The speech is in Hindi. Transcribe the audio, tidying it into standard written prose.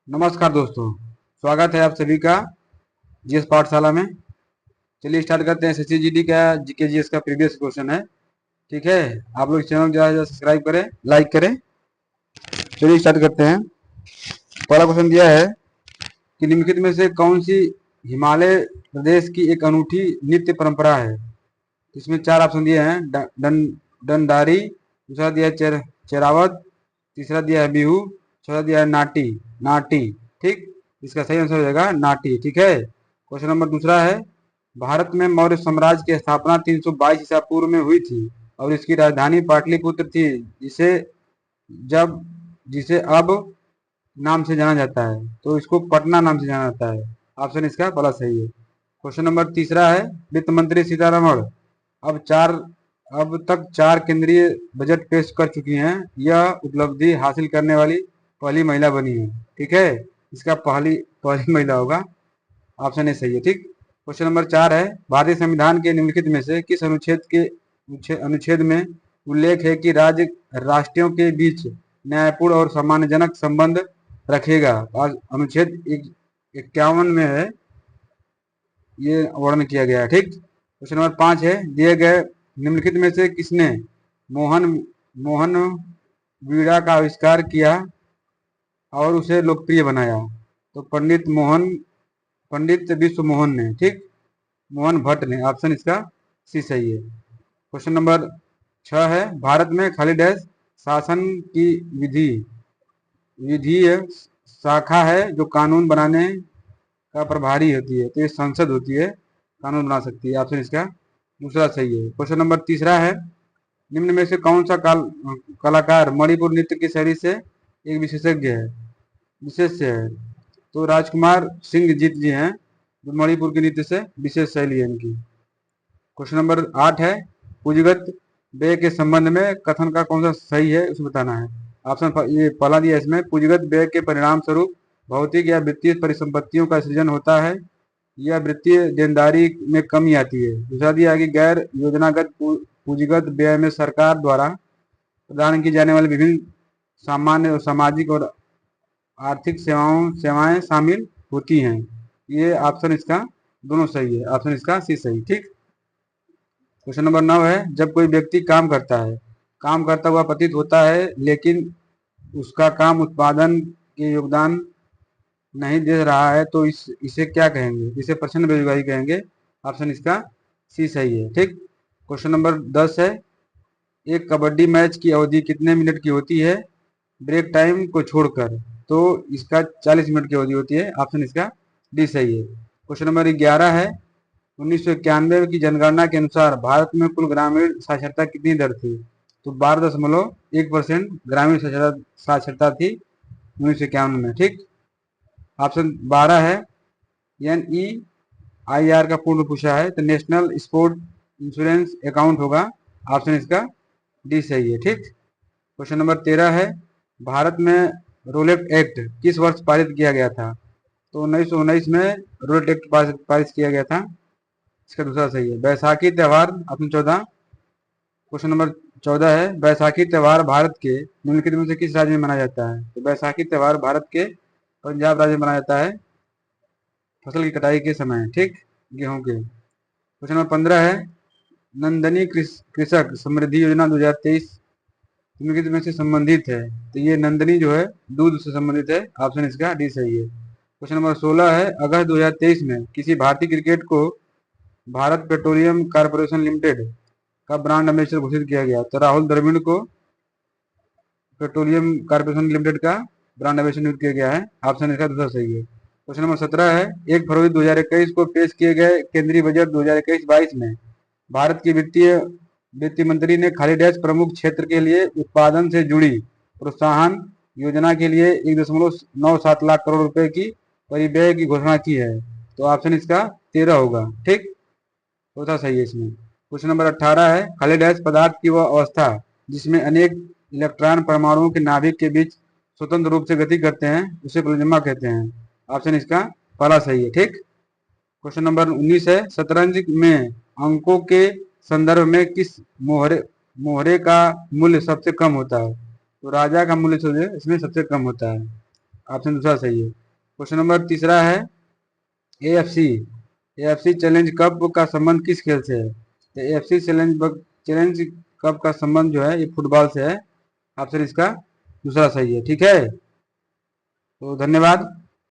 नमस्कार दोस्तों, स्वागत है आप सभी का जीएस पाठशाला में। चलिए स्टार्ट करते हैं। एसएससी जीडी का जीके जीएस का प्रीवियस क्वेश्चन है। ठीक है, आप लोग चैनल जो सब्सक्राइब करें, लाइक करें। चलिए स्टार्ट करते हैं। पहला क्वेश्चन दिया है कि निम्नलिखित में से कौन सी हिमालय प्रदेश की एक अनूठी नृत्य परंपरा है। इसमें चार ऑप्शन दिए हैं। डंडारी, दूसरा दिया है चेरावत, तीसरा दिया है बिहू, चौथा दिया है नाटी। नाटी, ठीक। इसका सही आंसर हो जाएगा नाटी। ठीक है। क्वेश्चन नंबर दूसरा है, भारत में मौर्य साम्राज्य की स्थापना 322 ईसा पूर्व में हुई थी और इसकी राजधानी पाटलिपुत्र थी, जब जिसे अब नाम से जाना जाता है, तो इसको पटना नाम से जाना जाता है। ऑप्शन इसका पहला सही है। क्वेश्चन नंबर तीसरा है, वित्त मंत्री सीतारमण अब चार अब तक 4 केंद्रीय बजट पेश कर चुकी हैं। यह उपलब्धि हासिल करने वाली पहली महिला बनी है। ठीक है, इसका पहली पहली महिला होगा। ऑप्शन ए सही है। ठीक। क्वेश्चन नंबर 4 है, भारतीय संविधान के निम्नलिखित में से किस अनुच्छेद में उल्लेख है कि राज्य राष्ट्रों के बीच न्यायपूर्ण और सम्मानजनक संबंध रखेगा। अनुच्छेद 51 में है, ये वर्णन किया गया है। ठीक। क्वेश्चन नंबर 5 है, दिए गए निम्नलिखित में से किसने मोहन मोहन वीणा का आविष्कार किया और उसे लोकप्रिय बनाया। तो पंडित विश्व मोहन ने। ठीक। मोहन भट्ट ने। ऑप्शन इसका सी सही है। क्वेश्चन नंबर 6 है, भारत में खाली डैश शासन की विधीय शाखा है जो कानून बनाने का प्रभारी होती है। तो ये संसद होती है, कानून बना सकती है। ऑप्शन इसका दूसरा सही है। क्वेश्चन नंबर तीसरा है, निम्न में से कौन सा कलाकार मणिपुर नृत्य की शैली से एक विशेष है। तो राजकुमार सिंह जीत जी हैं, जो मणिपुर के नृत्य से विशेष शैली है इनकी। क्वेश्चन नंबर 8 है, पूंजीगत व्यय के संबंध में कथन का कौन सा सही है उसे बताना है। ऑप्शन ये पहला दिया है इसमें, पूंजीगत व्यय के परिणाम स्वरूप भौतिक या वित्तीय परिसंपत्तियों का सृजन होता है या वित्तीय देनदारी में कमी आती है। दूसरा दिया है कि गैर योजनागत पूंजीगत व्यय में सरकार द्वारा प्रदान की जाने वाली विभिन्न सामान्य और सामाजिक और आर्थिक सेवाएं शामिल होती हैं। ये ऑप्शन इसका दोनों सही है। ऑप्शन इसका सी सही। ठीक। क्वेश्चन नंबर 9 है, जब कोई व्यक्ति काम करता हुआ प्रतीत होता है लेकिन उसका काम उत्पादन के योगदान नहीं दे रहा है, तो इसे क्या कहेंगे। इसे प्रचंड बेरोजगारी कहेंगे। ऑप्शन इसका सी सही है। ठीक। क्वेश्चन नंबर 10 है, एक कबड्डी मैच की अवधि कितने मिनट की होती है ब्रेक टाइम को छोड़कर। तो इसका 40 मिनट की अवधि होती है। ऑप्शन इसका डी सही है। क्वेश्चन नंबर 11 है, 1991 की जनगणना के अनुसार भारत में कुल ग्रामीण साक्षरता कितनी दर थी। तो 12.1% ग्रामीण साक्षरता थी 1991 में। ठीक। ऑप्शन 12 है, NEIR का पूर्ण पूछा है, तो नेशनल स्पोर्ट इंश्योरेंस अकाउंट होगा। ऑप्शन इसका डी सही है। ठीक। क्वेश्चन नंबर 13 है, भारत में रोलेट एक्ट किस वर्ष पारित किया गया था। तो 1919 में रोलेट एक्ट पारित किया गया था। इसका दूसरा सही है। बैसाखी त्यौहार ऑप्शन 14। क्वेश्चन नंबर 14 है, बैसाखी त्यौहार भारत के निम्नलिखित में से किस राज्य में मनाया जाता है। तो बैसाखी त्यौहार भारत के पंजाब राज्य में मनाया जाता है फसल की कटाई के समय। ठीक, गेहूं के। क्वेश्चन नंबर 15 है, नंदनी कृषक समृद्धि योजना 2023 निम्नलिखित में से संबंधित है। तो ये नंदनी जो है दूध से संबंधित है। ऑप्शन इसका डी सही है। क्वेश्चन नंबर 16 है, अगस्त 2023 में किसी भारतीय क्रिकेट को भारत पेट्रोलियम कॉर्पोरेशन लिमिटेड का ब्रांड एम्बेसडर घोषित किया गया। तो राहुल द्रविड़ को पेट्रोलियम कॉर्पोरेशन लिमिटेड का ब्रांड एम्बेसडर नियुक्त किया गया है। ऑप्शन इसका दूसरा सही है। क्वेश्चन नंबर 17 है, 1 फरवरी 2021 को पेश किए गए केंद्रीय बजट 2021-22 में भारत की वित्त मंत्री ने खाली डैश प्रमुख क्षेत्र के लिए उत्पादन से जुड़ी प्रोत्साहन योजना के लिए 1.97 लाख करोड़ रुपए की परिव्यय की घोषणा की है। तो ऑप्शन इसका 13 होगा। ठीक, चौथा सही है इसमें। क्वेश्चन नंबर 18 है, खाली डैश पदार्थ की वह अवस्था जिसमें अनेक इलेक्ट्रॉन परमाणुओं के नाभिक के बीच स्वतंत्र रूप से गति करते हैं उसे प्लाज्मा कहते हैं। ऑप्शन इसका पहला सही है। ठीक। क्वेश्चन नंबर 19 है, शतरंज में अंकों के संदर्भ में किस मोहरे का मूल्य सबसे कम होता है। तो राजा का मूल्य इसमें सबसे कम होता है। ऑप्शन दूसरा सही है। क्वेश्चन नंबर तीसरा है एएफसी एएफसी चैलेंज कप का संबंध किस खेल से है? तो एएफसी चैलेंज कप का संबंध जो है ये फुटबॉल से है। ऑप्शन इसका दूसरा सही है। ठीक है, तो धन्यवाद।